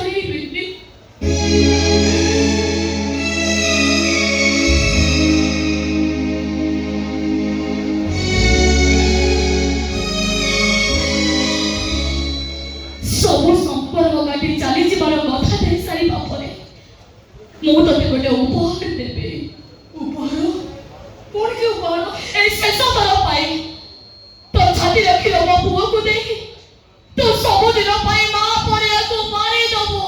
ଛାଡ଼ିବିନି। ସବୁ ସମ୍ପର୍କ କାଟି ଚାଲିଯିବାର କଥା ଦେଇ ସାରିବା ପରେ ମୁଁ ତତେ ଗୋଟେ ଉପହାର ଦେବି। ଉପହାର? ପୁଣି କି ଉପହାର? এই শেষ ଥର ପାଇଁ ତୋ ଛାତିରେ କ୍ଷୀର ମୋ ପୁଅକୁ ଦେଇ ତୁ ସବୁଦିନ ପାଇଁ ମା ପରିବାକୁ ମାରିଦବୁ।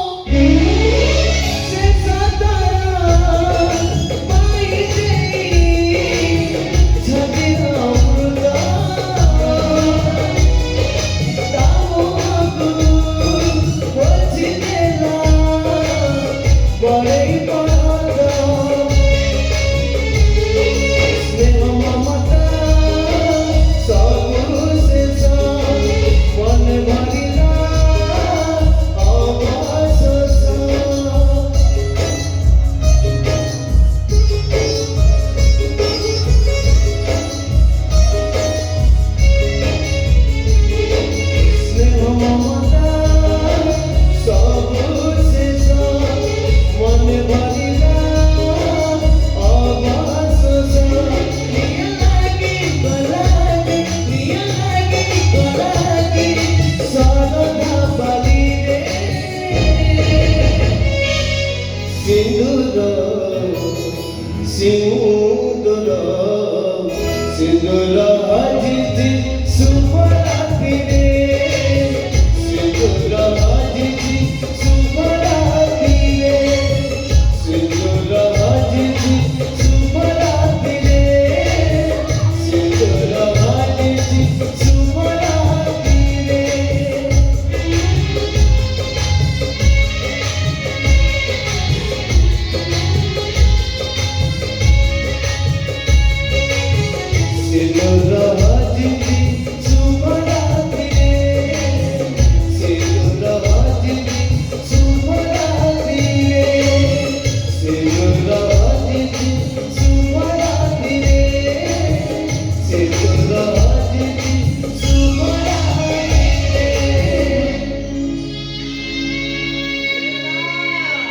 Sindura, Sindura, Sindura,